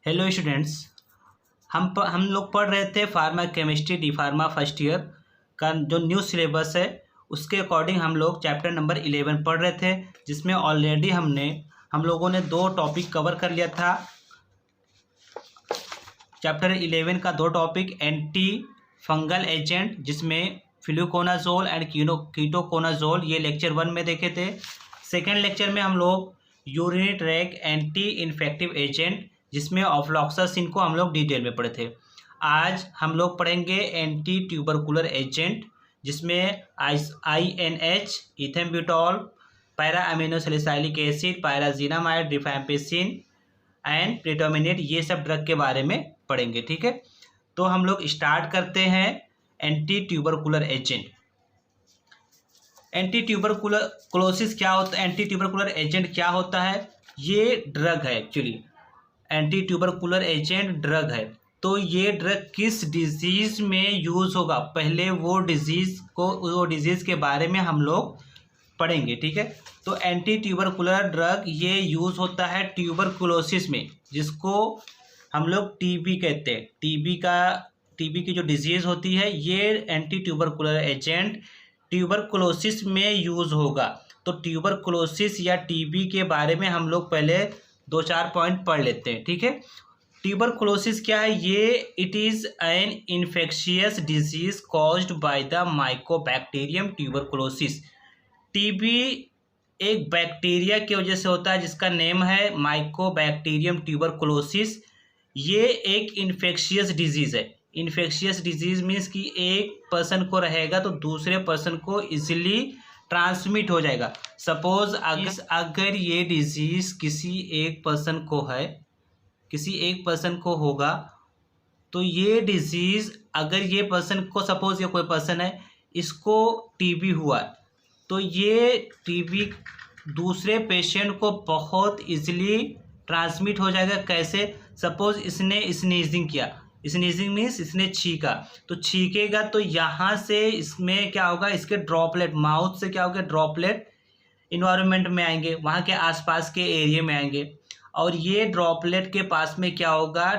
Hello students. हम लोग पढ़ रहे थे pharma chemistry D pharma first year का जो न्यू सिलेबस है उसके अकॉर्डिंग हम लोग चैप्टर नंबर 11 पढ़ रहे थे, जिसमें ऑलरेडी हम लोगों ने 2 टॉपिक कवर कर लिया था। चैप्टर 11 का 2 टॉपिक एंटी फंगल एजेंट, जिसमें फ्लूकोनाजोल एंड कीटोकोनाजोल, ये लेक्चर 1 में देखे थे। सेकेंड लेक्चर में हम लोग urinary track anti infective agent, जिसमें ऑफ्लॉक्सासिन को हम लोग डिटेल में पढ़े थे। आज हम लोग पढ़ेंगे एंटी ट्यूबरकुलर एजेंट, जिसमें INH, ethambutol, para aminosalicylic acid, pyrazinamide, rifampicin and प्रिटोमिनेट, ये सब ड्रग के बारे में पढ़ेंगे। ठीक है, तो हम लोग स्टार्ट करते हैं anti tubercular agent. Anti tuberculosis क्या होता है, एंटी ट्यूबरकुलर एजेंट क्या होता है? ये ड्रग है, actually anti tubercular agent drug है। तो ये ड्रग किस डिजीज़ में यूज़ होगा, पहले वो डिजीज़ के बारे में हम लोग पढ़ेंगे। ठीक है, तो एंटी ट्यूबरकुलर ड्रग ये यूज़ होता है ट्यूबरकुलोसिस में, जिसको हम लोग टीबी कहते हैं। टीबी की जो डिजीज़ होती है, ये एंटी ट्यूबरकुलर एजेंट ट्यूबरकुलोसिस में यूज़ होगा। तो ट्यूबरकुलोसिस या टीबी के बारे में हम लोग पहले 2-4 पॉइंट पढ़ लेते हैं। ठीक है, ट्यूबरकुलोसिस क्या है? ये it is an infectious disease caused by the mycobacterium tuberculosis. TB एक बैक्टीरिया की वजह से होता है, जिसका नेम है माइकोबैक्टीरियम ट्यूबरकुलोसिस। ये एक इन्फेक्शियस डिजीज़ है। इन्फेक्शियस डिजीज़ मीन्स कि एक पर्सन को रहेगा तो दूसरे पर्सन को इजीली ट्रांसमिट हो जाएगा। सपोज अगर ये डिजीज़ किसी एक पर्सन को होगा, तो ये डिजीज़ अगर ये पर्सन को, सपोज ये कोई पर्सन है, इसको टीबी हुआ, तो ये टीबी दूसरे पेशेंट को बहुत इजीली ट्रांसमिट हो जाएगा। कैसे? सपोज इसने स्नीजिंग किया, स्नीजिंग मीन्स इसने छींका, तो छींकेगा तो यहाँ से इसमें क्या होगा, इसके ड्रॉपलेट माउथ से क्या होगा, ड्रॉपलेट इन्वायरमेंट में आएंगे, वहाँ के आसपास के एरिया में आएंगे, और ये ड्रॉपलेट के पास में क्या होगा,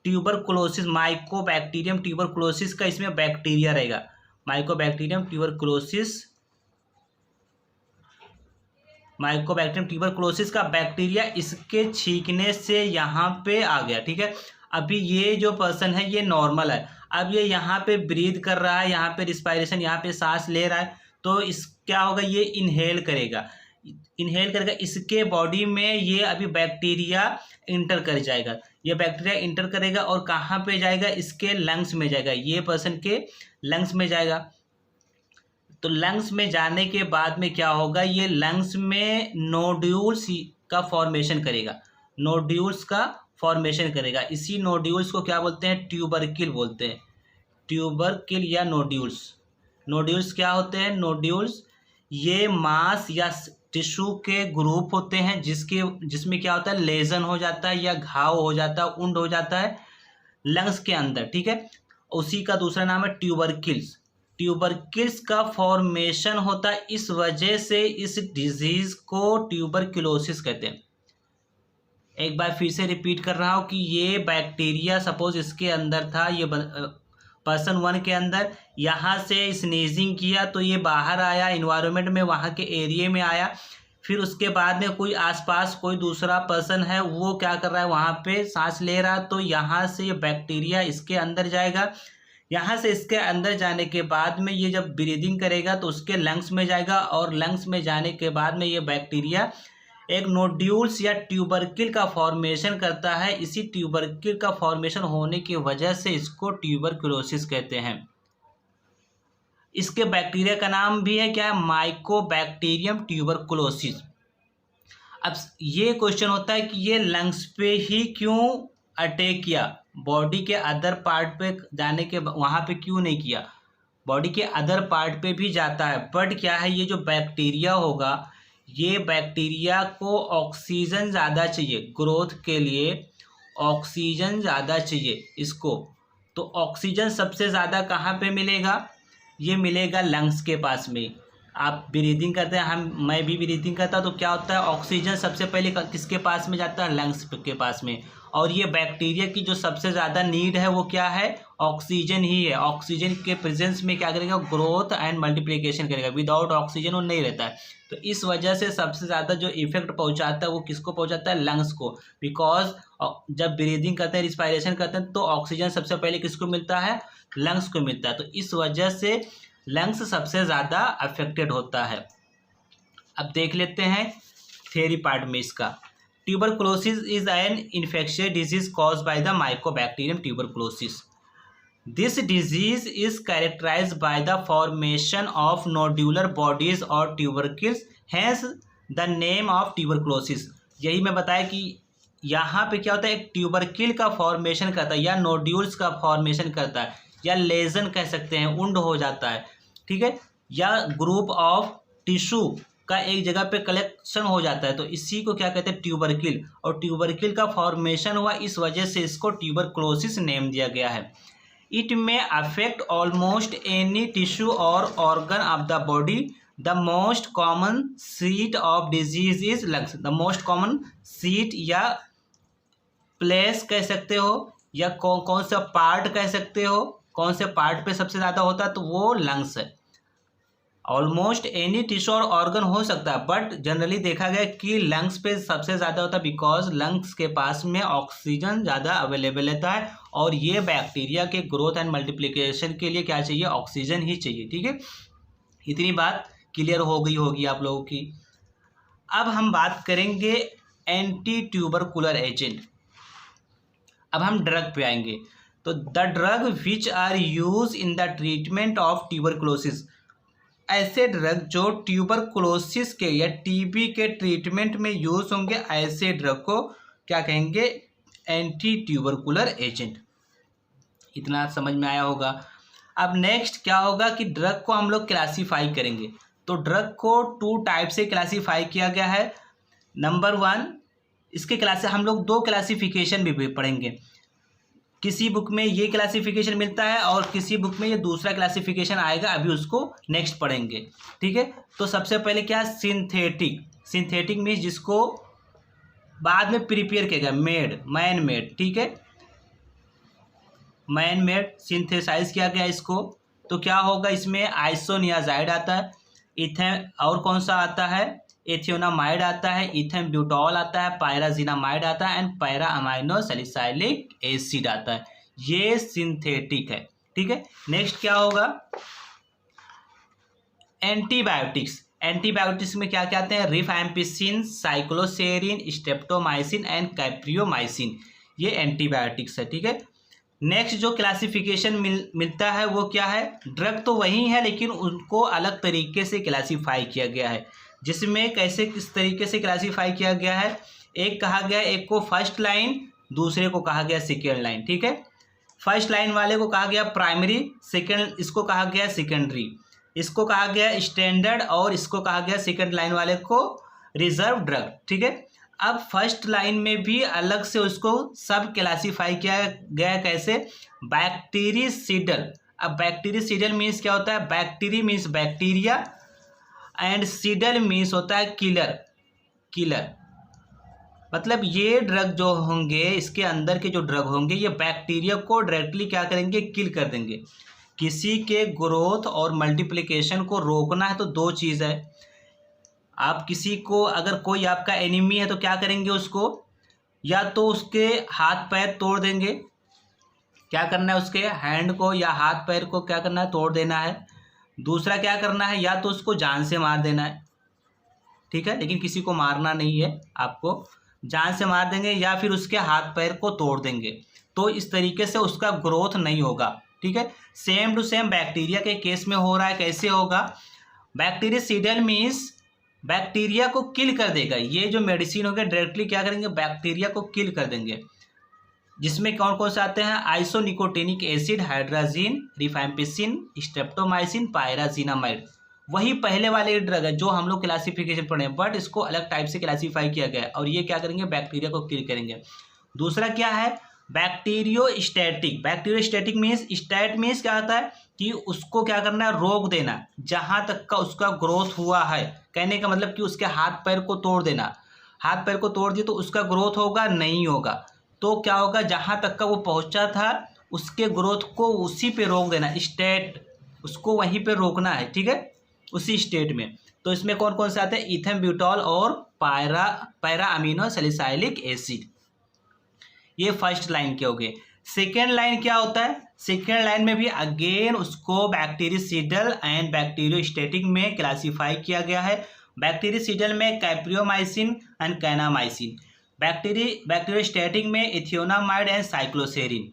ट्यूबरकुलोसिस, माइकोबैक्टीरियम ट्यूबरकुलोसिस का इसमें बैक्टीरिया रहेगा। माइकोबैक्टीरियम ट्यूबरकुलोसिस का बैक्टीरिया इसके छींकने से यहाँ पे आ गया। ठीक है, अभी ये जो पर्सन है ये नॉर्मल है, अब ये यहाँ पे ब्रीथ कर रहा है, यहाँ पे रिस्पायरेशन, यहाँ पे सांस ले रहा है, तो इस क्या होगा, ये इनहेल करेगा, इसके बॉडी में ये अभी बैक्टीरिया इंटर कर जाएगा। ये बैक्टीरिया इंटर करेगा और कहाँ पे जाएगा, इसके लंग्स में जाएगा, ये पर्सन के लंग्स में जाएगा। तो लंग्स में जाने के बाद में क्या होगा, ये लंग्स में नोड्यूल्स का फॉर्मेशन करेगा। इसी नोड्यूल्स को क्या बोलते हैं, ट्यूबरकिल बोलते हैं। ट्यूबरकिल या नोड्यूल्स क्या होते हैं? नोड्यूल्स ये मांस या टिश्यू के ग्रुप होते हैं, जिसमें क्या होता है, लेजन हो जाता है या घाव हो जाता है, उंड हो जाता है लंग्स के अंदर। ठीक है, उसी का दूसरा नाम है ट्यूबरकिल्स का फॉर्मेशन होता है, इस वजह से इस डिजीज को ट्यूबरकुलोसिस कहते हैं। एक बार फिर से रिपीट कर रहा हूँ कि ये बैक्टीरिया सपोज इसके अंदर था, ये पर्सन 1 के अंदर, यहाँ से स्नीजिंग किया तो ये बाहर आया इन्वायरमेंट में, वहाँ के एरिया में आया, फिर उसके बाद में कोई आसपास कोई दूसरा पर्सन है, वो क्या कर रहा है, वहाँ पे सांस ले रहा है, तो यहाँ से ये बैक्टीरिया इसके अंदर जाएगा। यहाँ से इसके अंदर जाने के बाद में ये जब ब्रीदिंग करेगा तो उसके लंग्स में जाएगा, और लंग्स में जाने के बाद में ये बैक्टीरिया एक नोड्यूल्स या ट्यूबरकिल का फॉर्मेशन करता है। इसी ट्यूबरकिल का फॉर्मेशन होने की वजह से इसको ट्यूबरकुलोसिस कहते हैं। इसके बैक्टीरिया का नाम भी है क्या, माइकोबैक्टीरियम ट्यूबरकुलोसिस। अब ये क्वेश्चन होता है कि ये लंग्स पे ही क्यों अटैक किया, बॉडी के अदर पार्ट पे जाने के वहाँ पे क्यों नहीं किया? बॉडी के अदर पार्ट पे भी जाता है, बट क्या है, ये जो बैक्टीरिया होगा, ये बैक्टीरिया को ऑक्सीजन ज़्यादा चाहिए, ग्रोथ के लिए ऑक्सीजन ज़्यादा चाहिए इसको। तो ऑक्सीजन सबसे ज़्यादा कहाँ पे मिलेगा, ये मिलेगा लंग्स के पास में। आप ब्रीदिंग करते हैं, मैं भी ब्रीदिंग करता, तो क्या होता है, ऑक्सीजन सबसे पहले किसके पास में जाता है, लंग्स के पास में। और ये बैक्टीरिया की जो सबसे ज़्यादा नीड है वो क्या है, ऑक्सीजन ही है। ऑक्सीजन के प्रेजेंस में क्या करेगा, ग्रोथ एंड मल्टीप्लिकेशन करेगा। विदाउट ऑक्सीजन वो नहीं रहता है। तो इस वजह से सबसे ज़्यादा जो इफेक्ट पहुंचाता है वो किसको पहुंचाता है, लंग्स को। बिकॉज जब ब्रीदिंग करते हैं, रिस्पायरेशन करते हैं, तो ऑक्सीजन सबसे पहले किसको मिलता है, लंग्स को मिलता है। तो इस वजह से लंग्स सबसे ज़्यादा अफेक्टेड होता है। अब देख लेते हैं थ्योरी पार्ट में इसका। Tuberculosis is an infectious disease caused by the mycobacterium tuberculosis. This disease is characterized by the formation of nodular bodies और tubercles, hence the name of tuberculosis. यही मैं बताया कि यहाँ पे क्या होता है, एक ट्यूबरकिल का फॉर्मेशन करता है या नोड्यूल्स का फॉर्मेशन करता है, या लेजन कह सकते हैं, उंड हो जाता है, ठीक है, या ग्रुप ऑफ टिश्यू का एक जगह पे कलेक्शन हो जाता है। तो इसी को क्या कहते हैं, ट्यूबरकिल। और ट्यूबरकिल का फॉर्मेशन हुआ, इस वजह से इसको ट्यूबरकुलोसिस नेम दिया गया है। इट में अफेक्ट ऑलमोस्ट एनी टिश्यू और organ of the body. The most common seat of disease is lungs. The most common seat या प्लेस कह सकते हो, या कौन सा पार्ट कह सकते हो, कौन से पार्ट पे सबसे ज़्यादा होता है, तो वो लंग्स है। ऑलमोस्ट एनी टिश्यू और ऑर्गन हो सकता है, बट जनरली देखा गया कि लंग्स पे सबसे ज़्यादा होता है, बिकॉज लंग्स के पास में ऑक्सीजन ज़्यादा अवेलेबल रहता है, और ये बैक्टीरिया के ग्रोथ एंड मल्टीप्लिकेशन के लिए क्या चाहिए, ऑक्सीजन ही चाहिए। ठीक है, इतनी बात क्लियर हो गई होगी आप लोगों की। अब हम बात करेंगे एंटी ट्यूबरकुलर एजेंट। अब हम ड्रग पे आएंगे। तो the drug which are use in the treatment of tuberculosis, ऐसे ड्रग जो ट्यूबरकुलोसिस के या टीबी के ट्रीटमेंट में यूज होंगे, ऐसे ड्रग को क्या कहेंगे, एंटी ट्यूबरकुलर एजेंट। इतना समझ में आया होगा। अब नेक्स्ट क्या होगा कि ड्रग को हम लोग क्लासीफाई करेंगे। तो ड्रग को 2 टाइप से क्लासीफाई किया गया है। नंबर 1, इसके क्लास हम लोग 2 क्लासिफिकेशन भी पढ़ेंगे। किसी बुक में ये क्लासिफिकेशन मिलता है और किसी बुक में ये दूसरा क्लासिफिकेशन आएगा, अभी उसको नेक्स्ट पढ़ेंगे। ठीक है, तो सबसे पहले क्या, सिंथेटिक। सिंथेटिक मीन्स जिसको बाद में प्रिपेयर किया गया, मैन मेड। ठीक है, मैन मेड सिंथेसाइज किया गया इसको। तो क्या होगा, इसमें आइसोनियाजाइड आता है, इथेन और कौन सा आता है, एथियोनामाइड आता है, इथेन ब्यूटॉल आता है, पायराजिनामाइड आता है, and para amino salicylic acid आता है। ये सिंथेटिक है। ठीक है, नेक्स्ट क्या होगा, एंटीबायोटिक्स। एंटीबायोटिक्स में क्या क्या आते हैं, rifampicin, cycloserine, streptomycin and capreomycin. ये एंटीबायोटिक्स है। ठीक है, नेक्स्ट जो क्लासिफिकेशन मिलता है वो क्या है, ड्रग तो वही है लेकिन उनको अलग तरीके से क्लासीफाई किया गया है। जिसमें कैसे किस तरीके से क्लासीफाई किया गया है, एक कहा गया, एक को फर्स्ट लाइन, दूसरे को कहा गया सेकेंड लाइन। ठीक है, फर्स्ट लाइन वाले को कहा गया प्राइमरी, सेकेंड इसको कहा गया सेकेंडरी, इसको कहा गया स्टैंडर्ड, और इसको कहा गया सेकेंड लाइन वाले को रिजर्व ड्रग। ठीक है, अब फर्स्ट लाइन में भी अलग से उसको सब क्लासीफाई किया गया, कैसे, बैक्टीरिसीडल। अब बैक्टीरिसीडल मीन्स क्या होता है, bacteri means bacteria and cidal means होता है किलर। मतलब ये ड्रग जो होंगे, इसके अंदर के जो ड्रग होंगे, ये बैक्टीरिया को डायरेक्टली क्या करेंगे, किल कर देंगे। किसी के ग्रोथ और मल्टीप्लिकेशन को रोकना है तो 2 चीज़ है। आप किसी को, अगर कोई आपका एनिमी है तो क्या करेंगे उसको, या तो उसके हाथ पैर तोड़ देंगे, क्या करना है, उसके हैंड को या हाथ पैर को क्या करना है, तोड़ देना है। दूसरा क्या करना है, या तो उसको जान से मार देना है। ठीक है, लेकिन किसी को मारना नहीं है, आपको जान से मार देंगे या फिर उसके हाथ पैर को तोड़ देंगे। तो इस तरीके से उसका ग्रोथ नहीं होगा। ठीक है, सेम टू सेम बैक्टीरिया के केस में हो रहा है। कैसे होगा, बैक्टीरिसीडल मीन्स बैक्टीरिया को किल कर देगा। ये जो मेडिसिन हो गया डायरेक्टली क्या करेंगे, बैक्टीरिया को किल कर देंगे। जिसमें कौन कौन से आते हैं, isonicotinic acid, hydrazine, rifampicin, streptomycin, pyrazinamide. वही पहले वाले ड्रग है जो हम लोग क्लासिफिकेशन पढ़े, बट इसको अलग टाइप से क्लासीफाई किया गया है, और ये क्या करेंगे, बैक्टीरिया को किल करेंगे। दूसरा क्या है, bacteriostatic. Bacteriostatic means, stat means क्या होता है कि उसको क्या करना है, रोक देना, जहाँ तक का उसका ग्रोथ हुआ है। कहने का मतलब कि उसके हाथ पैर को तोड़ देना। हाथ पैर को तोड़ दिए तो उसका ग्रोथ होगा, नहीं होगा। तो क्या होगा, जहाँ तक का वो पहुँचा था उसके ग्रोथ को उसी पे रोक देना, स्टेट उसको वहीं पे रोकना है, ठीक है, उसी स्टेट में। तो इसमें कौन कौन से आते हैं, इथेन ब्यूटॉल और पैरा अमीनो सैलिसाइलिक एसिड। ये फर्स्ट लाइन के हो गए। सेकेंड लाइन क्या होता है, सेकेंड लाइन में भी अगेन उसको बैक्टीरियसिडल एंड बैक्टीरियोस्टेटिक में क्लासीफाई किया गया है। बैक्टीरियसिडल में कैप्रियोमाइसिन एंड कैनामाइसिन, बैक्टीरियोस्टेटिक में इथियोनामाइड एंड साइक्लोसेरिन।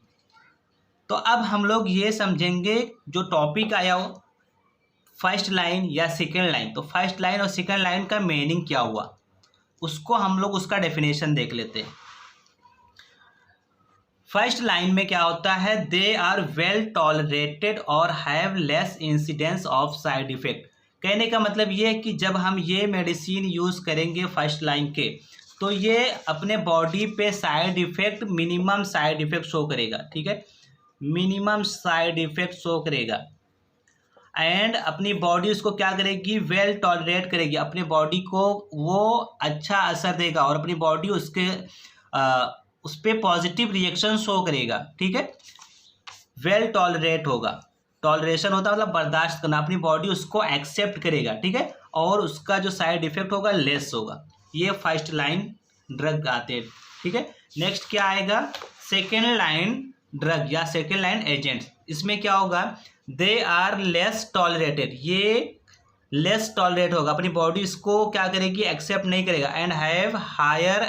तो अब हम लोग ये समझेंगे जो टॉपिक आया हो फर्स्ट लाइन या सेकेंड लाइन, तो फर्स्ट लाइन और सेकेंड लाइन का मीनिंग क्या हुआ उसको हम लोग उसका डेफिनेशन देख लेते हैं। फर्स्ट लाइन में क्या होता है, दे आर वेल टॉलरेटेड और have less incidence of side effect. कहने का मतलब ये है कि जब हम ये मेडिसिन यूज़ करेंगे फर्स्ट लाइन के, तो ये अपने बॉडी पे side effect, minimum side effect show करेगा, ठीक है, मिनिमम साइड इफेक्ट शो करेगा। एंड अपनी बॉडी उसको क्या करेगी, वेल टॉलरेट करेगी, अपनी बॉडी को वो अच्छा असर देगा और अपनी बॉडी उसके उस पर पॉजिटिव रिएक्शन शो करेगा, ठीक है। वेल टॉलरेट होगा, टॉलरेशन होता है मतलब बर्दाश्त करना, अपनी बॉडी उसको एक्सेप्ट करेगा, ठीक है, और उसका जो साइड इफेक्ट होगा लेस होगा। ये फर्स्ट लाइन ड्रग आते हैं, ठीक है। नेक्स्ट क्या आएगा, सेकेंड लाइन ड्रग या सेकेंड लाइन एजेंट्स। इसमें क्या होगा, दे आर लेस टॉलरेटेड, ये लेस टॉलरेट होगा, अपनी बॉडी इसको क्या करेगी, एक्सेप्ट नहीं करेगा। And have higher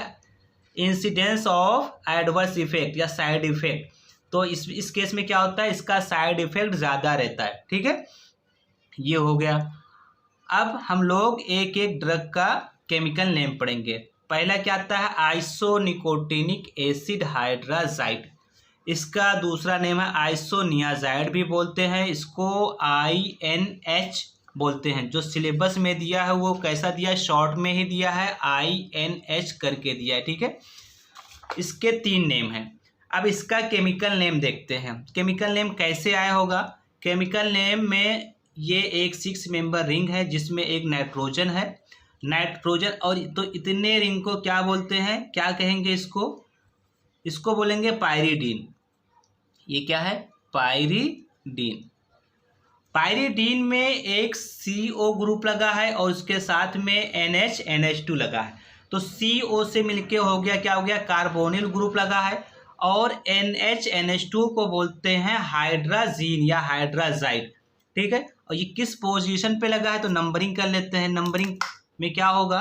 incidence of adverse effect या साइड इफेक्ट, तो इस केस में क्या होता है, इसका साइड इफेक्ट ज़्यादा रहता है, ठीक है। ये हो गया। अब हम लोग एक एक ड्रग का केमिकल नेम पढ़ेंगे। पहला क्या आता है, आइसोनिकोटिनिक एसिड हाइड्राजाइड। इसका दूसरा नेम है आइसोनियाजाइड भी बोलते हैं, इसको INH बोलते हैं। जो सिलेबस में दिया है वो कैसा दिया है, शॉर्ट में ही दिया है, INH करके दिया है, ठीक है। इसके 3 नेम हैं। अब इसका केमिकल नेम देखते हैं, केमिकल नेम कैसे आया होगा। केमिकल नेम में ये एक 6 मेंबर रिंग है जिसमें एक नाइट्रोजन है, नाइट्रोजन, और तो इतने रिंग को क्या बोलते हैं, क्या कहेंगे इसको बोलेंगे पायरीडीन। ये क्या है, पायरीडीन। पायरीडीन में एक CO ग्रुप लगा है और उसके साथ में NH2 लगा है, तो CO से मिलके हो गया, क्या हो गया, कार्बोनिल ग्रुप लगा है। और NH2 को बोलते हैं हाइड्राजीन या हाइड्राजाइड, ठीक है। और ये किस पोजीशन पे लगा है, तो नंबरिंग कर लेते हैं। नंबरिंग में क्या होगा,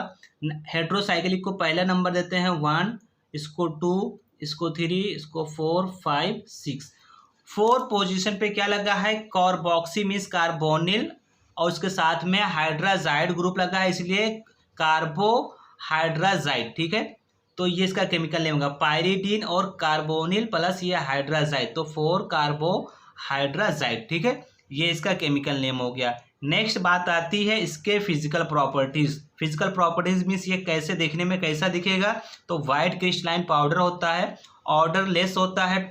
हेट्रोसाइक्लिक को पहला नंबर देते हैं 1, इसको 2, इसको 3, इसको 4, 5, 6। 4 पोजीशन पे क्या लगा है, कार्बोक्सी मीन्स कार्बोनिल, और उसके साथ में हाइड्राजाइड ग्रुप लगा है, इसलिए कार्बोहाइड्राजाइड, ठीक है। तो ये इसका केमिकल नेम होगा पायरीडीन और कार्बोनिल प्लस ये हाइड्राजाइड, तो 4 कार्बोहाइड्राजाइड, ठीक है। ये इसका केमिकल नेम हो गया। नेक्स्ट बात आती है इसके physical properties. Physical properties means ये कैसे देखने में कैसा दिखेगा, तो वाइट क्रिस्टलाइन पाउडर होता है, ऑर्डर लेस होता है,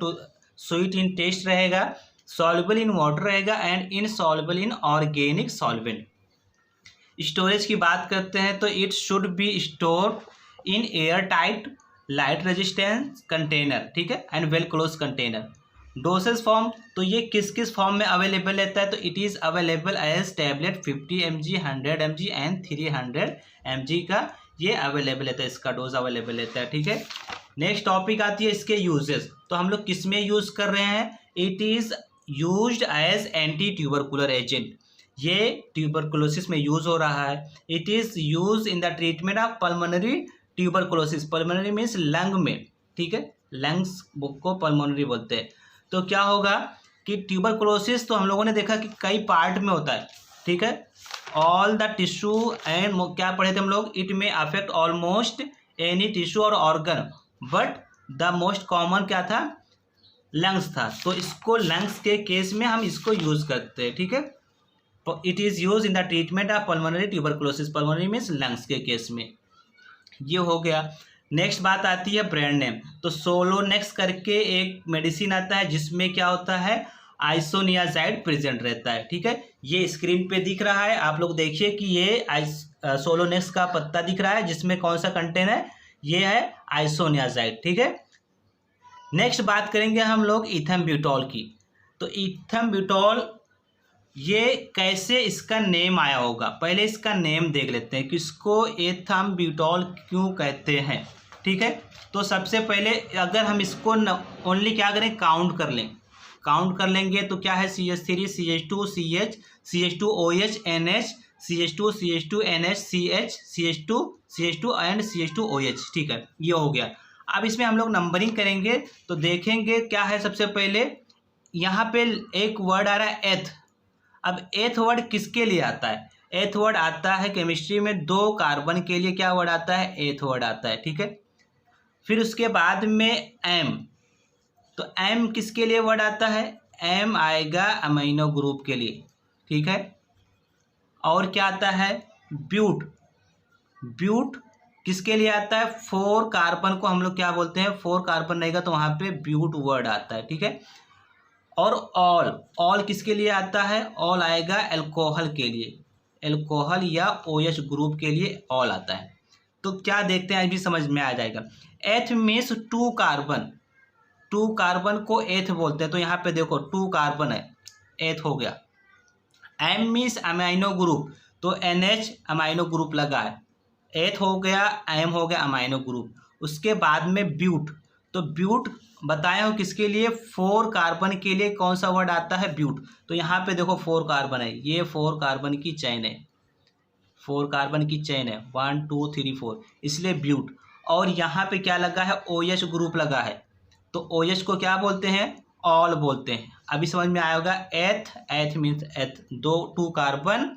स्वीट इन टेस्ट रहेगा, सॉल्युबल इन वाटर रहेगा and insoluble in organic solvent. Storage की बात करते हैं तो it should be stored in air tight light resistance container, ठीक है, and well close container. Dosage form, तो ये किस किस फॉर्म में अवेलेबल रहता है, तो it is available as tablet 50 mg, 100 mg and 300 mg का ये अवेलेबल रहता है, इसका डोज अवेलेबल रहता है, ठीक है। नेक्स्ट टॉपिक आती है इसके यूजेस। तो हम लोग किस में यूज़ कर रहे हैं, it is used as anti tubercular agent, ये ट्यूबरकुलोसिस में यूज़ हो रहा है। It is use in the treatment of pulmonary tuberculosis, pulmonary means lung में, ठीक है, लंग्स को पल्मोनरी बोलते हैं। तो क्या होगा कि ट्यूबरकुलोसिस तो हम लोगों ने देखा कि कई पार्ट में होता है, ठीक है, ऑल द टिश्यू एंड क्या पढ़े थे हम लोग, इट में अफेक्ट ऑलमोस्ट एनी टिश्यू और organ, but the most common क्या था, लंग्स था। तो इसको लंग्स के केस में हम इसको यूज़ करते हैं, ठीक है। It is use in the treatment of pulmonary tuberculosis, pulmonary means lungs के केस में। ये हो गया। नेक्स्ट बात आती है ब्रांड नेम। तो सोलोनेक्स करके एक मेडिसिन आता है जिसमें क्या होता है, आइसोनियाजाइड प्रेजेंट रहता है, ठीक है। ये स्क्रीन पे दिख रहा है, आप लोग देखिए कि ये सोलोनेक्स का पत्ता दिख रहा है जिसमें कौन सा कंटेन है, ये है आइसोनियाजाइड, ठीक है। नेक्स्ट बात करेंगे हम लोग इथेन ब्यूटॉल की। तो इथेन ब्यूटॉल ये कैसे इसका नेम आया होगा, पहले इसका नेम देख लेते हैं कि इसको इथेन ब्यूटॉल क्यों कहते हैं। ठीक है, तो सबसे पहले अगर हम इसको ओनली क्या करें, काउंट कर लें, काउंट कर लेंगे तो क्या है CH3 CH2 CH CH2OH NH CH2 CH2 NH CH CH2 and CH2OH। ठीक है, ये हो गया। अब इसमें हम लोग नंबरिंग करेंगे तो देखेंगे क्या है। सबसे पहले यहाँ पे एक वर्ड आ रहा है एथ। अब एथ वर्ड किसके लिए आता है, एथ वर्ड आता है केमिस्ट्री में 2 कार्बन के लिए क्या वर्ड आता है, एथ वर्ड आता है। ठीक है, फिर उसके बाद में एम, तो एम किसके लिए वर्ड आता है, एम आएगा अमीनो ग्रुप के लिए। ठीक है, और क्या आता है ब्यूट, ब्यूट किसके लिए आता है, 4 कार्बन को हम लोग क्या बोलते हैं, 4 कार्बन रहेगा तो वहाँ पे ब्यूट वर्ड आता है। ठीक है, और ऑल, ऑल किसके लिए आता है, ऑल आएगा अल्कोहल के लिए, अल्कोहल या OH ग्रुप के लिए ऑल आता है। तो क्या देखते हैं, अभी समझ में आ जाएगा। एथ मीन्स 2 कार्बन, 2 कार्बन को एथ बोलते हैं। तो यहाँ पे देखो 2 कार्बन है, एथ हो गया। एम मीन्स अमाइनो ग्रुप, तो NH अमाइनो ग्रुप लगा है, एथ हो गया, एम हो गया अमाइनो ग्रुप। उसके बाद में ब्यूट, तो ब्यूट बताया हूँ किसके लिए, 4 कार्बन के लिए कौन सा वर्ड आता है, ब्यूट। तो यहाँ पे देखो 4 कार्बन है, ये 4 कार्बन की चेन है, 4 कार्बन की चेन है, 1 2 3 4, इसलिए ब्यूट। और यहाँ पे क्या लगा है, OH ग्रुप लगा है, तो OH को क्या बोलते हैं, ऑल बोलते हैं। अभी समझ में आया होगा। एथ, एथ means eth 2 carbon,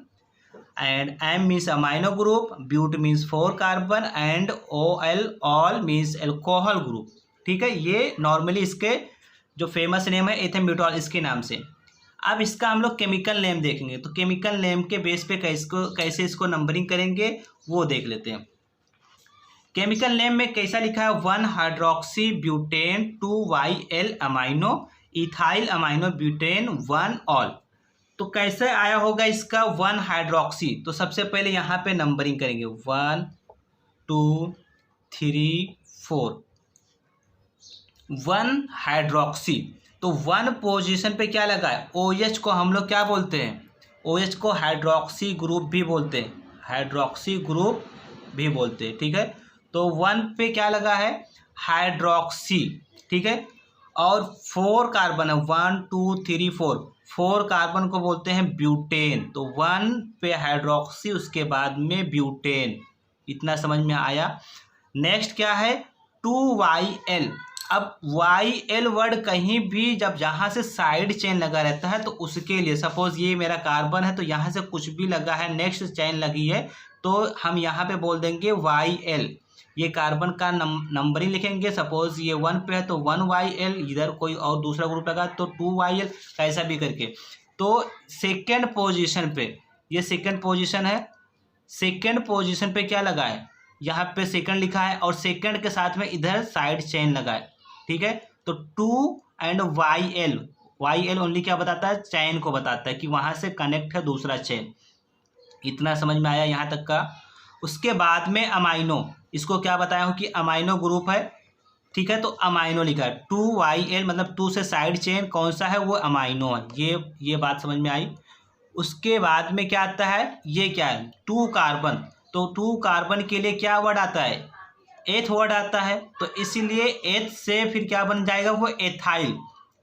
and M means amino group, but means 4 carbon, and OL ol means alcohol group. ठीक है, ये नॉर्मली इसके जो फेमस नेम है इथेन ब्यूटॉल, इसके नाम से। अब इसका हम लोग केमिकल नेम देखेंगे, तो केमिकल नेम के बेस पे कैसे इसको नंबरिंग करेंगे वो देख लेते हैं। केमिकल नेम में कैसा लिखा है, 1 hydroxy butane 2 YL amino ethyl amino butane 1 all. तो कैसे आया होगा इसका 1 हाइड्रोक्सी, तो सबसे पहले यहाँ पे नंबरिंग करेंगे 1 2 3 4, 1 हाइड्रोक्सी। तो 1 पोजीशन पे क्या लगा है, OH को हम लोग क्या बोलते हैं, OH को हाइड्रोक्सी ग्रुप भी बोलते हैं, हाइड्रोक्सी ग्रुप भी बोलते हैं। ठीक है, तो 1 पे क्या लगा है, हाइड्रोक्सी। ठीक है, और 4 कार्बन है, 1 2 3 4, 4 कार्बन को बोलते हैं ब्यूटेन। तो 1 पे हाइड्रोक्सी, उसके बाद में ब्यूटेन। इतना समझ में आया। नेक्स्ट क्या है, 2 YL। अब YL वर्ड कहीं भी जब जहाँ से साइड चेन लगा रहता है तो उसके लिए, सपोज ये मेरा कार्बन है तो यहाँ से कुछ भी लगा है, नेक्स्ट चेन लगी है, तो हम यहाँ पे बोल देंगे YL। ये कार्बन का नंबरिंग लिखेंगे, सपोज ये 1 पे है तो 1 YL, इधर कोई और दूसरा ग्रुप लगा तो 2 YL, ऐसा भी करके। तो सेकेंड पोजीशन पे, ये सेकेंड पोजीशन है, सेकेंड पोजीशन पे क्या लगा है, यहाँ पे सेकंड लिखा है और सेकंड के साथ में इधर साइड चेन लगा है। ठीक है, तो 2 एंड YL, YL ओनली क्या बताता है, चेन को बताता है कि वहाँ से कनेक्ट है दूसरा चेन। इतना समझ में आया यहाँ तक का। उसके बाद में अमाइनो, इसको क्या बताया हूँ कि अमाइनो ग्रुप है। ठीक है, तो अमाइनो लिखा है 2 YL, मतलब 2 से साइड चेन कौन सा है, वो अमाइनो है। ये बात समझ में आई। उसके बाद में क्या आता है, ये क्या है 2 कार्बन, तो 2 कार्बन के लिए क्या वर्ड आता है, एथ वर्ड आता है। तो इसीलिए एथ से फिर क्या बन जाएगा, वो एथाइल।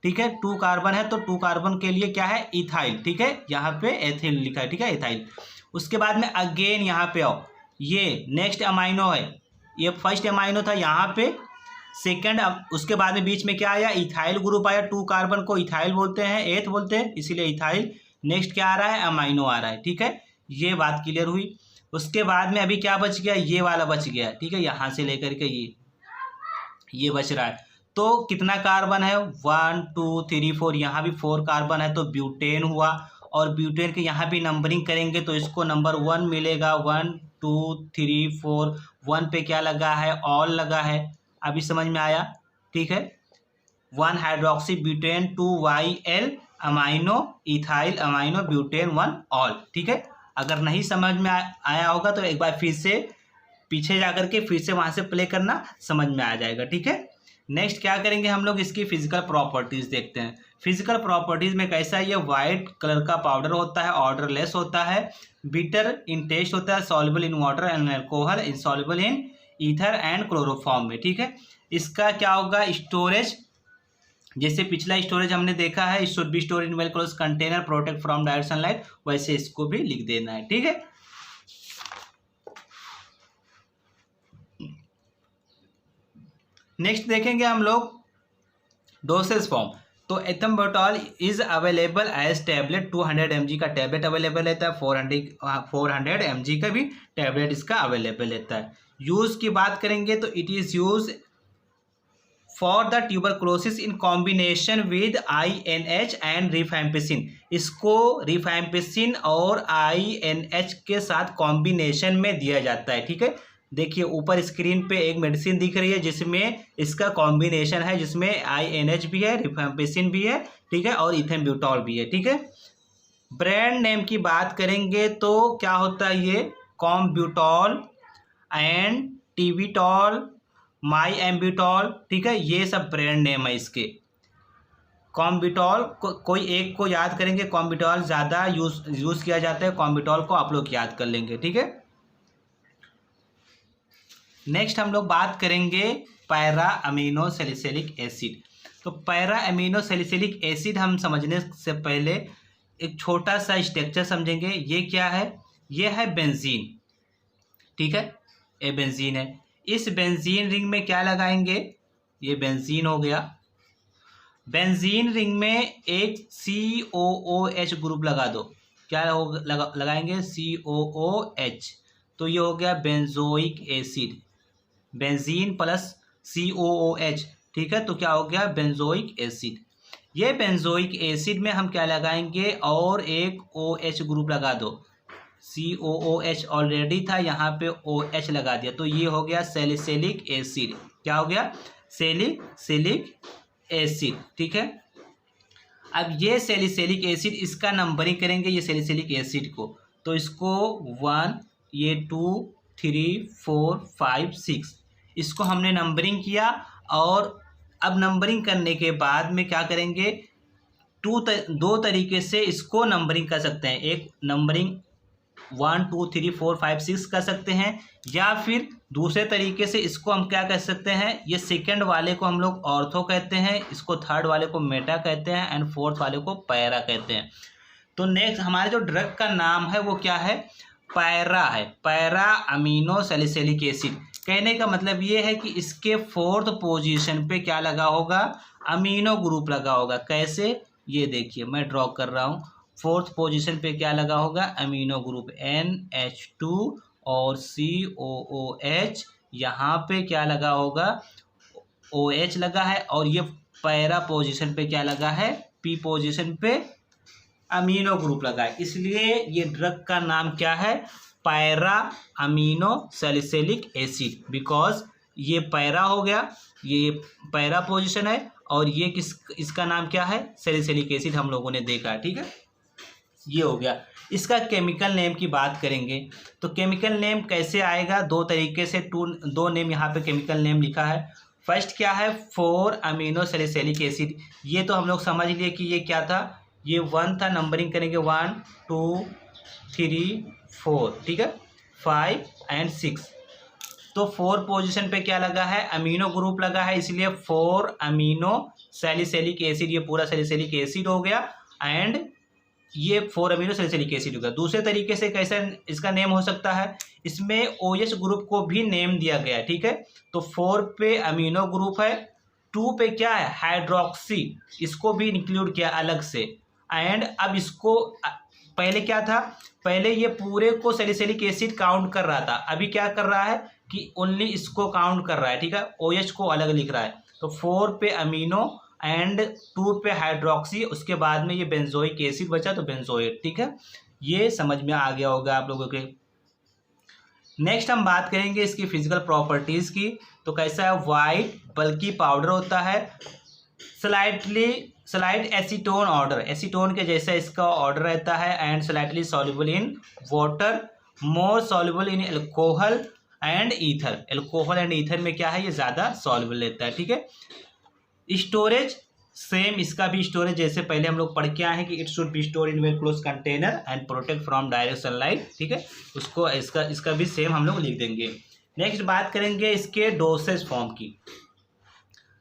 ठीक है, 2 कार्बन है तो 2 कार्बन के लिए क्या है, इथाइल। ठीक है, यहाँ पे एथिल लिखा है। ठीक है, इथाइल। उसके बाद में अगेन यहाँ पे आओ, ये नेक्स्ट अमाइनो है, ये फर्स्ट अमाइनो था यहाँ पे, सेकंड। उसके बाद में बीच में क्या आया, इथाइल ग्रुप आया, 2 कार्बन को इथाइल बोलते हैं, एथ बोलते हैं, इसीलिए इथाइल। नेक्स्ट क्या आ रहा है, अमाइनो आ रहा है। ठीक है, ये बात क्लियर हुई। उसके बाद में अभी क्या बच गया, ये वाला बच गया। ठीक है, यहाँ से लेकर के ये बच रहा है। तो कितना कार्बन है, 1 2 3 4, यहाँ भी 4 कार्बन है तो ब्यूटेन हुआ। और ब्यूटेन के यहाँ भी नंबरिंग करेंगे तो इसको नंबर 1 मिलेगा, 1 2 3 4। 1 पे क्या लगा है, ऑल लगा है। अभी समझ में आया। ठीक है, 1 hydroxy butane 2 YL amino ethyl amino butane 1 all. ठीक है, अगर नहीं समझ में आया होगा तो एक बार फिर से पीछे जाकर के फिर से वहाँ से प्ले करना, समझ में आ जाएगा। ठीक है, नेक्स्ट क्या करेंगे हम लोग, इसकी फिजिकल प्रॉपर्टीज देखते हैं। फिजिकल प्रॉपर्टीज में कैसा है, ये वाइट कलर का पाउडर होता है, ऑर्डरलेस होता है, बिटर इन टेस्ट होता है, soluble in water and alcohol, insoluble in ether and chloroform में। ठीक है, इसका क्या होगा स्टोरेज, जैसे पिछला स्टोरेज हमने देखा है, should be store in well close container, protect from direct sunlight, वैसे इसको भी लिख देना है। ठीक है, नेक्स्ट देखेंगे हम लोग डोसेज फॉर्म। तो ethambutol is available as tablet, 200 mg का टैबलेट अवेलेबल रहता है, 400 mg का भी टैबलेट इसका अवेलेबल रहता है। यूज की बात करेंगे तो it is use for the tuberculosis in combination with INH and rifampicin. इसको रिफैम्पिसिन और INH के साथ कॉम्बिनेशन में दिया जाता है। ठीक है, देखिए ऊपर स्क्रीन पे एक मेडिसिन दिख रही है जिसमें इसका कॉम्बिनेशन है, जिसमें INH भी है, रिफैम्पिसिन भी है, ठीक है, और इथेम्ब्यूटॉल भी है। ठीक है, ब्रांड नेम की बात करेंगे तो क्या होता है, ये कॉम्ब्यूटॉल एंड टीबीटॉल, माई एम्ब्यूटॉल, ठीक है, ये सब ब्रांड नेम है इसके। कॉम्ब्यूटॉल कोई एक को याद करेंगे, कॉम्ब्यूटॉल ज़्यादा यूज़ किया जाता है, कॉम्ब्यूटॉल को आप लोग याद कर लेंगे। ठीक है, नेक्स्ट हम लोग बात करेंगे पैरा अमीनो सैलिसिलिक एसिड। तो पैरा अमीनो सैलिसिलिक एसिड हम समझने से पहले एक छोटा सा स्ट्रक्चर समझेंगे। ये क्या है, ये है बेंजीन। ठीक है, ये बेंजीन है। इस बेंजीन रिंग में क्या लगाएंगे, ये बेंजीन हो गया। बेंजीन रिंग में एक COOH ग्रुप लगा दो, क्या लगाएंगे, COOH, तो ये हो गया benzoic acid, benzene plus COOH। ठीक है, तो क्या हो गया, बेंजोइक एसिड। ये बेंजोइक एसिड में हम क्या लगाएंगे, और एक OH ग्रुप लगा दो, COOH ऑलरेडी था, यहाँ पे OH लगा दिया, तो ये हो गया सैलिसिलिक एसिड। क्या हो गया, सैलिसिलिक एसिड। ठीक है, अब ये सैलिसिलिक एसिड, इसका नंबरिंग करेंगे ये सैलिसिलिक एसिड को, तो इसको 1, ये 2, 3, 4, 5, 6, इसको हमने नंबरिंग किया। और अब नंबरिंग करने के बाद में क्या करेंगे, दो तरीके से इसको नंबरिंग कर सकते हैं। एक नंबरिंग 1, 2, 3, 4, 5, 6 कर सकते हैं, या फिर दूसरे तरीके से इसको हम क्या कह सकते हैं, ये सेकंड वाले को हम लोग ऑर्थो कहते हैं, इसको थर्ड वाले को मेटा कहते हैं, एंड फोर्थ वाले को पैरा कहते हैं। तो नेक्स्ट हमारे जो ड्रग का नाम है वो क्या है, पैरा है, पैरा अमीनो सैलिसिलिक एसिड। कहने का मतलब ये है कि इसके 4th पोजीशन पे क्या लगा होगा, अमीनो ग्रुप लगा होगा। कैसे, ये देखिए मैं ड्रॉ कर रहा हूँ। 4th पोजीशन पे क्या लगा होगा, अमीनो ग्रुप NH2 और COOH, यहाँ पे क्या लगा होगा, OH लगा है, और ये पैरा पोजीशन पे क्या लगा है, P पोजीशन पे अमीनो ग्रुप लगा है। इसलिए ये ड्रग का नाम क्या है, para amino salicylic acid, because ये पैरा हो गया, ये पैरा पोजीशन है, और ये इसका नाम क्या है, सैलिसिलिक एसिड हम लोगों ने देखा। ठीक है, ये हो गया। इसका केमिकल नेम की बात करेंगे तो केमिकल नेम कैसे आएगा, दो तरीके से, दो नेम यहाँ पे केमिकल नेम लिखा है। फर्स्ट क्या है, 4 अमीनो सैलिसिलिक एसिड। ये तो हम लोग समझ लिए कि ये क्या था, ये 1 था, नंबरिंग करेंगे 1, 2, 3, 4, ठीक है, 5 एंड 6। तो 4 पोजीशन पे क्या लगा है, अमीनो ग्रुप लगा है, इसलिए 4 अमीनो सैलिसिलिक एसिड, ये पूरा सैलिसिलिक एसिड हो गया, एंड ये 4 अमीनो सैलिसिलिक एसिड होगा। दूसरे तरीके से कैसे इसका नेम हो सकता है, इसमें OH ग्रुप को भी नेम दिया गया है। ठीक है, तो 4 पे अमीनो ग्रुप है, 2 पे क्या है, हाइड्रोक्सी, इसको भी इंक्लूड किया अलग से। एंड अब इसको, पहले क्या था, पहले ये पूरे को सैलिसिलिक एसिड काउंट कर रहा था, अभी क्या कर रहा है कि ओनली इसको काउंट कर रहा है। ठीक है, OH को अलग लिख रहा है। तो 4 पे अमीनो एंड 2 पे हाइड्रोक्सी, उसके बाद में ये बेंजोइक एसिड बचा, तो बेंजोएट। ठीक है, ये समझ में आ गया होगा आप लोगों के। नेक्स्ट हम बात करेंगे इसकी फिजिकल प्रॉपर्टीज की। तो कैसा है, वाइट बल्कि पाउडर होता है, स्लाइट एसीटोन ऑर्डर, एसीटोन के जैसा इसका ऑर्डर रहता है, and slightly soluble in water, more soluble in alcohol, and ether. Alcohol and ether में क्या है, ये ज़्यादा सॉल्युबल रहता है, ठीक है। स्टोरेज सेम, इसका भी स्टोरेज जैसे पहले हम लोग पढ़ के आए हैं कि it should be store in well close container and protect from direct sunlight, ठीक है। उसको इसका भी सेम हम लोग लिख देंगे। नेक्स्ट बात करेंगे इसके डोसेज फॉर्म की।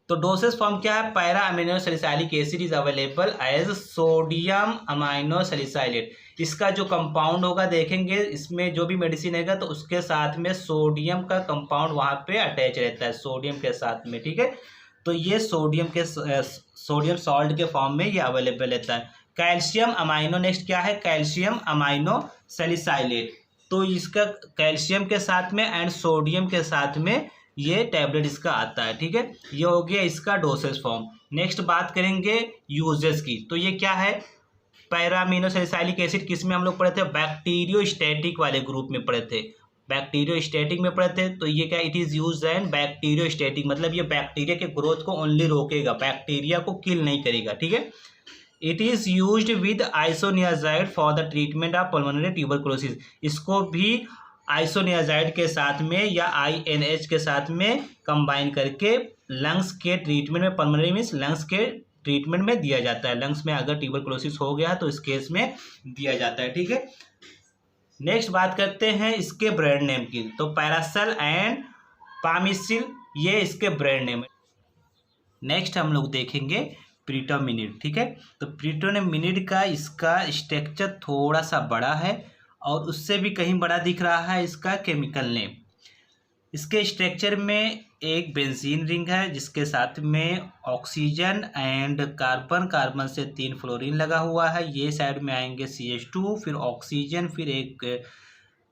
तो डोसेज फॉर्म क्या है, para amino salicylic acid is available as sodium amino salicylate. इसका जो कंपाउंड होगा देखेंगे, इसमें जो भी मेडिसिन रहेगा तो उसके साथ में सोडियम का कंपाउंड वहाँ पे अटैच रहता है, सोडियम के साथ में, ठीक है। तो ये सोडियम सॉल्ट के फॉर्म में ये अवेलेबल रहता है। कैल्शियम अमाइनो, नेक्स्ट क्या है, कैल्शियम अमाइनो सैलिसाइलेट। तो इसका कैल्शियम के साथ में एंड सोडियम के साथ में ये टैबलेट इसका आता है, ठीक है। ये हो गया इसका डोसेज फॉर्म। नेक्स्ट बात करेंगे यूजेस की। तो ये क्या है, पैरा अमीनो सैलिसाइलिक एसिड किस में हम लोग पढ़े थे, बैक्टीरियोस्टैटिक वाले ग्रुप में पढ़े थे, बैक्टीरियोस्टैटिक में पढ़े थे। तो ये क्या, it is used and bacteriostatic, मतलब ये बैक्टीरिया के ग्रोथ को ओनली रोकेगा, बैक्टीरिया को किल नहीं करेगा, ठीक है। It is used with isoniazid for the treatment of pulmonary tuberculosis. इसको भी आइसोनियाजाइड के साथ में या INH के साथ में कंबाइन करके लंग्स के ट्रीटमेंट में, पल्मोनरी मीन्स लंग्स के ट्रीटमेंट में दिया जाता है। लंग्स में अगर ट्यूबरकुलोसिस हो गया तो इस केस में दिया जाता है, ठीक है। नेक्स्ट बात करते हैं इसके ब्रांड नेम की। तो पैरासल एंड पामिसिल, ये इसके ब्रांड नेम है। नेक्स्ट हम लोग देखेंगे प्रीटोमिनिड, ठीक है। तो प्रीटोमिनिड का इसका स्ट्रक्चर थोड़ा सा बड़ा है और उससे भी कहीं बड़ा दिख रहा है इसका केमिकल नेम। इसके स्ट्रक्चर में एक बेंजीन रिंग है जिसके साथ में ऑक्सीजन एंड कार्बन से 3 फ्लोरीन लगा हुआ है। ये साइड में आएंगे CH2, फिर ऑक्सीजन, फिर एक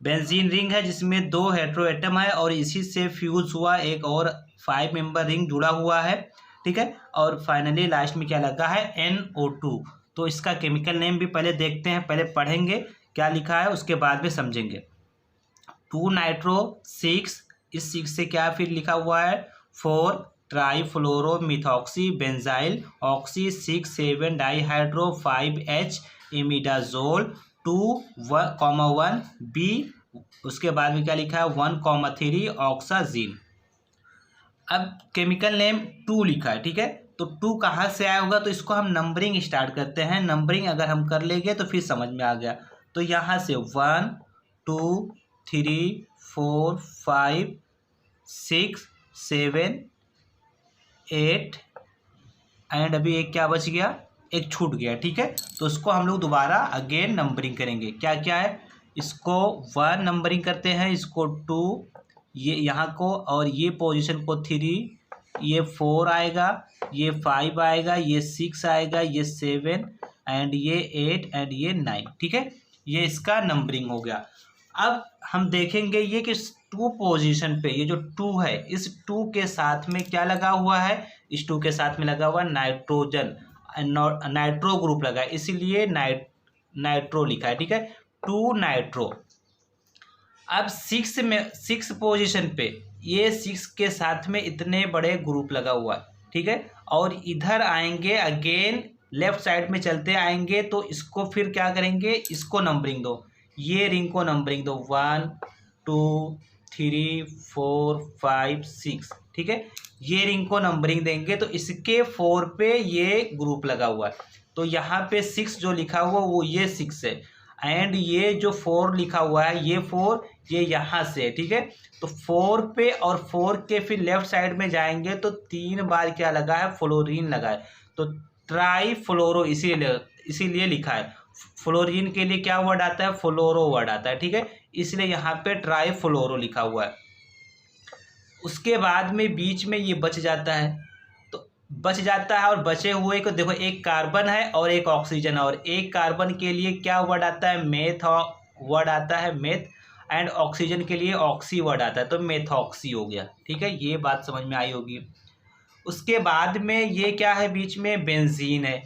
बेंजीन रिंग है जिसमें 2 हेटेरो एटम है और इसी से फ्यूज हुआ एक और 5 मेंबर रिंग जुड़ा हुआ है, ठीक है। और फाइनली लास्ट में क्या लगा है, NO2। तो इसका केमिकल नेम भी पहले देखते हैं, पहले पढ़ेंगे क्या लिखा है उसके बाद में समझेंगे। 2 नाइट्रो 6, इस 6 से क्या फिर लिखा हुआ है, 4 trifluoro methoxy benzyl oxy 6,7 dihydro 5H imidazole 2,1 B। उसके बाद में क्या लिखा है, 1,3 ऑक्साजीन। अब केमिकल नेम 2 लिखा है, ठीक है। तो 2 कहाँ से आया होगा, तो इसको हम नंबरिंग स्टार्ट करते हैं। नंबरिंग अगर हम कर लेंगे तो फिर समझ में आ गया। तो यहाँ से 1 2 3 4 5 6 7 8 एंड अभी एक क्या बच गया, एक छूट गया, ठीक है। तो उसको हम लोग दोबारा अगेन नंबरिंग करेंगे। क्या क्या है, इसको 1 नंबरिंग करते हैं, इसको 2, ये यहाँ को, और ये पोजीशन को 3, ये 4 आएगा, ये 5 आएगा, ये 6 आएगा, ये 7 एंड ये 8 एंड ये 9, ठीक है। ये इसका नंबरिंग हो गया। अब हम देखेंगे ये कि 2 पोजीशन पे ये जो 2 है, इस 2 के साथ में क्या लगा हुआ है, इस 2 के साथ में लगा हुआ नाइट्रोजन, नाइट्रो ग्रुप लगा है, इसीलिए नाइट्रो लिखा है, ठीक है। 2 नाइट्रो। अब 6 पोजीशन पे ये 6 के साथ में इतने बड़े ग्रुप लगा हुआ है, ठीक है। और इधर आएंगे अगेन, लेफ्ट साइड में चलते आएंगे तो इसको फिर क्या करेंगे, इसको नंबरिंग दो, ये रिंग को नंबरिंग दो 1 2 3 4 5 6, ठीक है। ये रिंग को नंबरिंग देंगे तो इसके 4 पे ये ग्रुप लगा हुआ है, तो यहाँ पे 6 जो लिखा हुआ वो ये 6 है एंड ये जो 4 लिखा हुआ है ये 4 ये यहाँ से, ठीक है। तो 4 पे और 4 के फिर लेफ्ट साइड में जाएंगे तो 3 बार क्या लगा है, फ्लोरीन लगा है। तो ट्राई फ्लोरो इसीलिए लिखा है। फ्लोरीन के लिए क्या वर्ड आता है, फ्लोरो वर्ड आता है, ठीक है। इसलिए यहाँ पे ट्राई फ्लोरो लिखा हुआ है। उसके बाद में बीच में ये बच जाता है, तो बच जाता है और बचे हुए को देखो, एक कार्बन है और एक ऑक्सीजन है, और एक कार्बन के लिए क्या वर्ड आता है, मेथ वर्ड आता है, मेथ, एंड ऑक्सीजन के लिए ऑक्सी वर्ड आता है, तो मेथॉक्सी हो गया, ठीक है। ये बात समझ में आई होगी। उसके बाद में ये क्या है, बीच में बेंजीन है,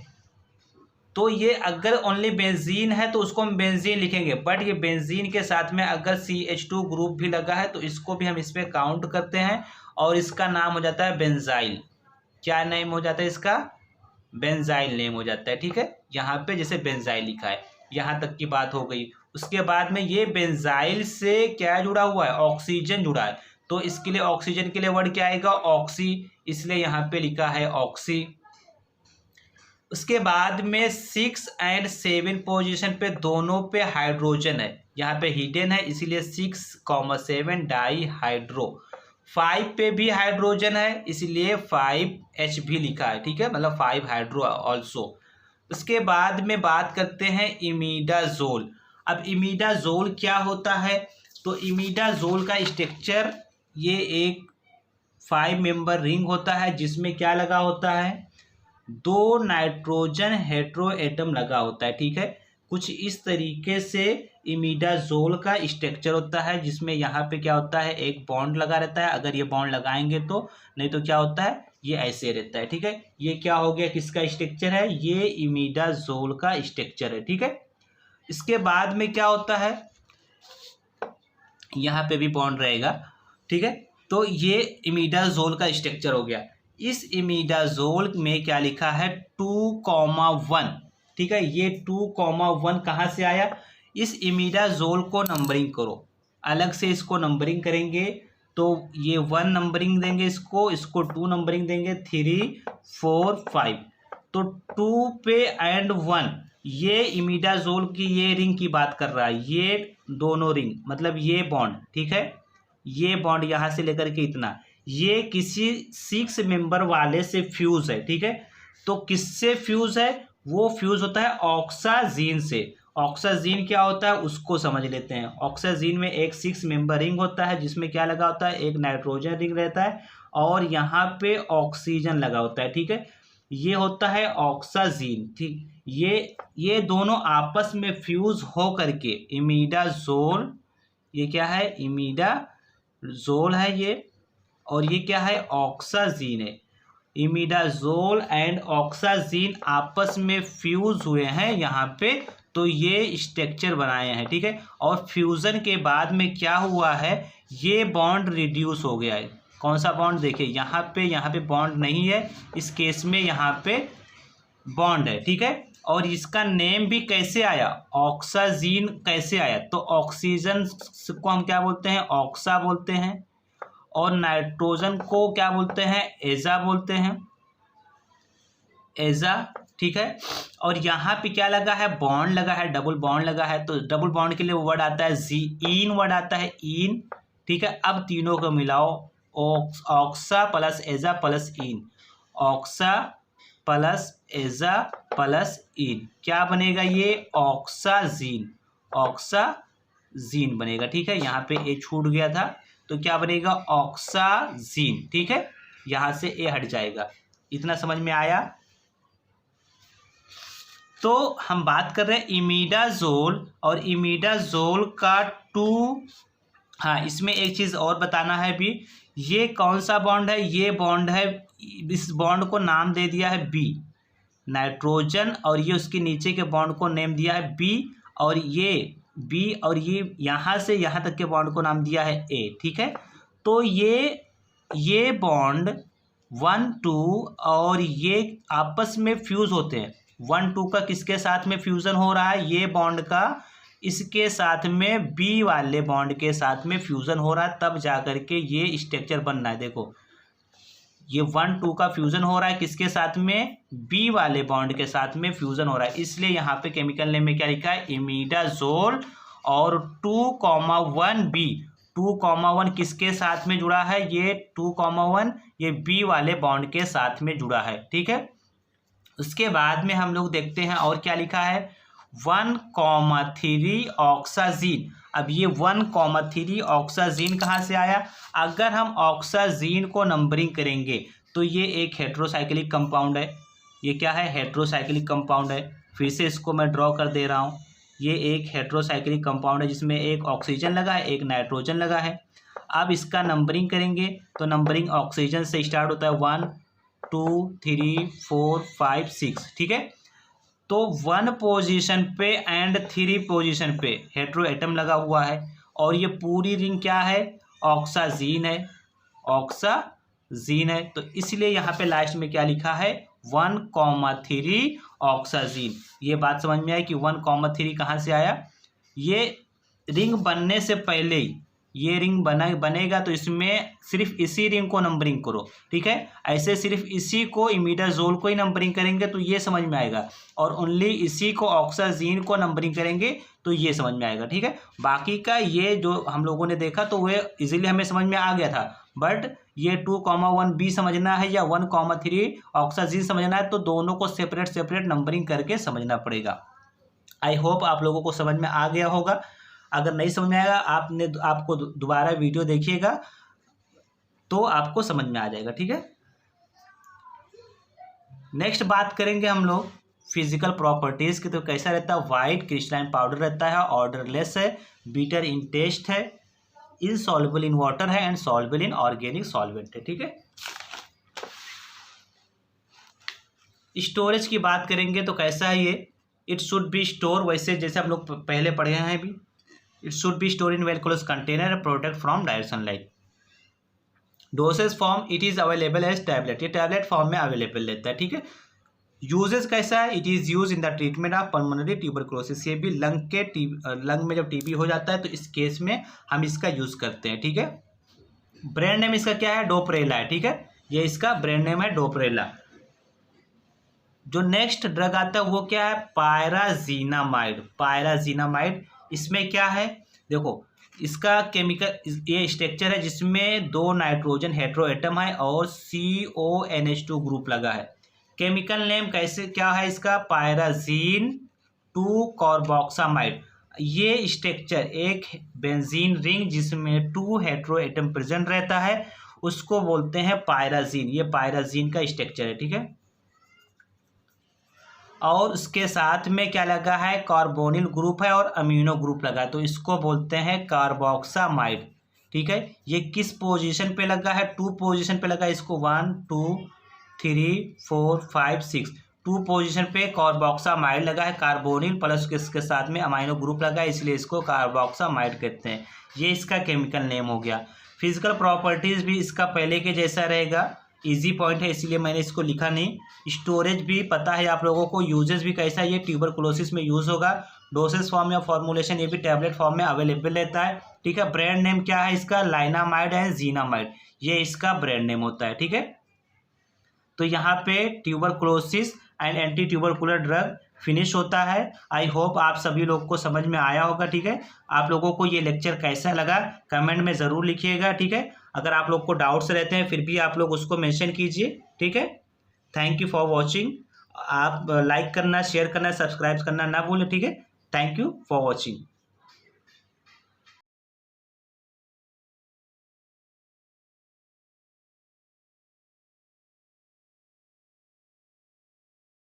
तो ये अगर ओनली बेंजीन है तो उसको हम बेंजीन लिखेंगे, बट ये बेंजीन के साथ में अगर CH2 ग्रुप भी लगा है तो इसको भी हम इस पर काउंट करते हैं और इसका नाम हो जाता है बेंजाइल। क्या नेम हो जाता है इसका, बेंजाइल नेम हो जाता है, ठीक है। यहाँ पे जैसे बेंजाइल लिखा है, यहाँ तक की बात हो गई। उसके बाद में ये बेंजाइल से क्या जुड़ा हुआ है, ऑक्सीजन जुड़ा है, तो इसके लिए ऑक्सीजन के लिए वर्ड क्या आएगा, ऑक्सी, इसलिए यहाँ पे लिखा है ऑक्सी। उसके बाद में 6 और 7 पोजीशन पे दोनों पे हाइड्रोजन है, यहाँ पे हिडन है, इसीलिए 6,7 डाई हाइड्रो। 5 पे भी हाइड्रोजन है, इसलिए 5H भी लिखा है, ठीक है, मतलब 5 हाइड्रो ऑल्सो। उसके बाद में बात करते हैं इमिडाजोल। अब इमिडाजोल क्या होता है, तो इमिडाजोल का स्ट्रक्चर ये एक 5 मेंबर रिंग होता है, जिसमें क्या लगा होता है, 2 नाइट्रोजन हेट्रो एटम लगा होता है, ठीक है। कुछ इस तरीके से इमिडाजोल का स्ट्रक्चर होता है, जिसमें यहाँ पे क्या होता है, एक बॉन्ड लगा रहता है, अगर ये बॉन्ड लगाएंगे तो, नहीं तो क्या होता है, ये ऐसे रहता है, ठीक है। ये क्या हो गया, किसका स्ट्रक्चर है, ये इमिडाजोल का स्ट्रक्चर है, ठीक है। इसके बाद में क्या होता है, यहाँ पे भी बॉन्ड रहेगा, ठीक है। तो ये इमिडाजोल का स्ट्रक्चर हो गया। इस इमिडाजोल में क्या लिखा है, 2,1, ठीक है। ये 2,1 कहाँ से आया, इस इमिडाजोल को नंबरिंग करो, अलग से इसको नंबरिंग करेंगे तो ये 1 नंबरिंग देंगे, इसको 2 नंबरिंग देंगे, 3, 4, 5, तो 2 पे एंड 1, ये इमिडाजोल की ये रिंग की बात कर रहा है, ये दोनों रिंग मतलब ये बॉन्ड, ठीक है, ये बॉन्ड यहाँ से लेकर के इतना, ये किसी 6 मेंबर वाले से फ्यूज है, ठीक है। तो किससे फ्यूज है, वो फ्यूज होता है ऑक्साजीन से। ऑक्साजीन क्या होता है उसको समझ लेते हैं। ऑक्साजीन में एक 6 मेंबर रिंग होता है, जिसमें क्या लगा होता है, एक नाइट्रोजन रिंग रहता है और यहाँ पे ऑक्सीजन लगा होता है, ठीक है। ये होता है ऑक्साजीन, ठीक। ये दोनों आपस में फ्यूज हो करके इमिडाजोल, ये क्या है, इमिडाजोल है ये, और ये क्या है, ऑक्साजीन है। इमिडाजोल एंड ऑक्साजीन आपस में फ्यूज हुए हैं यहाँ पे, तो ये स्ट्रक्चर बनाए हैं, ठीक है। और फ्यूजन के बाद में क्या हुआ है, ये बॉन्ड रिड्यूस हो गया है। कौन सा बॉन्ड, देखिए यहाँ पे बॉन्ड नहीं है, इस केस में यहाँ पे बॉन्ड है, ठीक है। और इसका नेम भी कैसे आया, ऑक्साजीन कैसे आया, तो ऑक्सीजन को हम क्या बोलते हैं, ऑक्सा बोलते हैं, और नाइट्रोजन को क्या बोलते हैं, एजा बोलते हैं, एजा, ठीक है। और यहाँ पे क्या लगा है, बॉन्ड लगा है, डबल बॉन्ड लगा है, तो डबल बॉन्ड के लिए वर्ड आता है जी, इन वर्ड आता है, इन, ठीक है। अब तीनों को मिलाओ, ऑक्सा प्लस एजा प्लस इन, ऑक्सा प्लस एजा प्लस इन, क्या बनेगा, ये ऑक्साजीन, ऑक्साजीन बनेगा, ठीक है। यहाँ पे ए छूट गया था, तो क्या बनेगा, ऑक्साजीन, ठीक है। यहाँ से ए हट जाएगा। इतना समझ में आया। तो हम बात कर रहे हैं इमिडाजोल, और इमिडाजोल का 2, हाँ इसमें एक चीज़ और बताना है भी, ये कौन सा बॉन्ड है, ये बॉन्ड है, इस बॉन्ड को नाम दे दिया है बी, नाइट्रोजन, और ये उसके नीचे के बॉन्ड को नेम दिया है बी, और ये बी, और ये यहाँ से यहाँ तक के बॉन्ड को नाम दिया है ए, ठीक है। तो ये बॉन्ड 1, 2 और ये आपस में फ्यूज होते हैं। 1, 2 का किसके साथ में फ्यूजन हो रहा है, ये बॉन्ड का इसके साथ में बी वाले बॉन्ड के साथ में फ्यूजन हो रहा है, तब जा करके ये स्ट्रक्चर बन रहा है। देखो ये 1, 2 का फ्यूजन हो रहा है किसके साथ में, बी वाले बॉन्ड के साथ में फ्यूजन हो रहा है, इसलिए यहाँ पे केमिकल नेम में क्या लिखा है, इमिडाजोल, और 2,1 बी, 2,1 किसके साथ में जुड़ा है, ये 2,1 ये बी वाले बॉन्ड के साथ में जुड़ा है, ठीक है। उसके बाद में हम लोग देखते हैं और क्या लिखा है, 1,3 ऑक्साजीन। अब ये 1,3 ऑक्साजीन कहाँ से आया, अगर हम ऑक्साजीन को नंबरिंग करेंगे तो ये एक हेट्रोसाइक्लिक कंपाउंड है, ये क्या है, हेट्रोसाइक्लिक कंपाउंड है। फिर से इसको मैं ड्रॉ कर दे रहा हूँ, ये एक हेट्रोसाइक्लिक कंपाउंड है, जिसमें एक ऑक्सीजन लगा है, एक नाइट्रोजन लगा है। अब इसका नंबरिंग करेंगे तो नंबरिंग ऑक्सीजन से स्टार्ट होता है, 1, 2, 3, 4, 5, 6, ठीक है। तो 1 पोजीशन पे एंड 3 पोजीशन पे हेट्रो एटम लगा हुआ है, और ये पूरी रिंग क्या है, ऑक्साजीन है, ऑक्साजीन है। तो इसलिए यहाँ पे लास्ट में क्या लिखा है, 1,3 ऑक्साजीन। ये बात समझ में आई कि 1,3 कहाँ से आया। ये रिंग बनने से पहले ही ये रिंग बनेगा तो इसमें सिर्फ इसी रिंग को नंबरिंग करो, ठीक है। ऐसे सिर्फ इसी को इमिडाजोल को ही नंबरिंग करेंगे तो ये समझ में आएगा, और ओनली इसी को ऑक्साजीन को नंबरिंग करेंगे तो ये समझ में आएगा, ठीक है। बाकी का ये जो हम लोगों ने देखा तो वह इजीली हमें समझ में आ गया था, बट ये 2,1B समझना है या 1,3 ऑक्साजीन समझना है तो दोनों को सेपरेट सेपरेट नंबरिंग करके समझना पड़ेगा। आई होप आप लोगों को समझ में आ गया होगा। अगर नहीं समझ में आएगा आपको दोबारा वीडियो देखिएगा तो आपको समझ में आ जाएगा, ठीक है। नेक्स्ट बात करेंगे हम लोग फिजिकल प्रॉपर्टीज की। तो कैसा रहता है, वाइट क्रिस्टलाइन पाउडर रहता है, ऑर्डरलेस है, बीटर इन टेस्ट है, इनसॉल्युबल इन वाटर है and soluble in organic solvent है, ठीक है। स्टोरेज की बात करेंगे तो कैसा है ये, इट शुड बी स्टोर, वैसे जैसे हम लोग पहले पढ़े हैं अभी, it should be store in well close container, protect from direct sunlight. Dosage form, it is available as tablet, ये टैबलेट फॉर्म में अवेलेबल रहता है, ठीक है। यूजेस कैसा है, it is use in the treatment of pulmonary tuberculosis, ये भी लंग में जब टीबी हो जाता है तो इस केस में हम इसका यूज करते हैं, ठीक है। ब्रांड नेम इसका क्या है, डोप्रेला है, ठीक है। ये इसका ब्रांड नेम है डोप्रेला। जो नेक्स्ट ड्रग आता है वो क्या है, पायराजीनामाइड। पायराजीनामाइड इसमें क्या है, देखो इसका केमिकल ये स्ट्रक्चर है जिसमें 2 नाइट्रोजन हेटेरो एटम है और CONH2 ग्रुप लगा है। केमिकल नेम कैसे क्या है इसका, पायराजीन 2 कार्बोक्सामाइड। ये स्ट्रक्चर एक बेंजीन रिंग जिसमें 2 हेटेरो एटम प्रेजेंट रहता है उसको बोलते हैं पायराजीन। ये पायराजीन का स्ट्रक्चर है, ठीक है। और उसके साथ में क्या लगा है, कार्बोनिल ग्रुप है और अमीनो ग्रुप लगा है तो इसको बोलते हैं कार्बोक्सामाइड, ठीक है। ये किस पोजीशन पे लगा है, 2 पोजीशन पे लगा है। इसको 1 2 3 4 5 6 2 पोजीशन पे कार्बोक्सामाइड लगा है, कार्बोनिल प्लस इसके साथ में अमीनो ग्रुप लगा है, इसलिए इसको कार्बोक्सामाइड कहते हैं। ये इसका केमिकल नेम हो गया। फिजिकल प्रॉपर्टीज भी इसका पहले के जैसा रहेगा, इजी पॉइंट है इसलिए मैंने इसको लिखा नहीं। स्टोरेज भी पता है आप लोगों को। यूजेस भी कैसा है, ये ट्यूबरकुलोसिस में यूज होगा। डोसेस फॉर्म या फॉर्मुलेशन ये भी टैबलेट फॉर्म में अवेलेबल रहता है, ठीक है। ब्रांड नेम क्या है इसका, लाइनामाइड एंड जीनामाइड, ये इसका ब्रांड नेम होता है, ठीक है। तो यहाँ पे tuberculosis and anti tubercular drug finish होता है। आई होप आप सभी लोग को समझ में आया होगा, ठीक है। आप लोगों को ये लेक्चर कैसा लगा कमेंट में ज़रूर लिखिएगा, ठीक है। अगर आप लोग को डाउट्स रहते हैं फिर भी आप लोग उसको मेंशन कीजिए, ठीक है। Thank you for watching. आप लाइक करना, शेयर करना, सब्सक्राइब करना ना भूलें, ठीक है। Thank you for watching.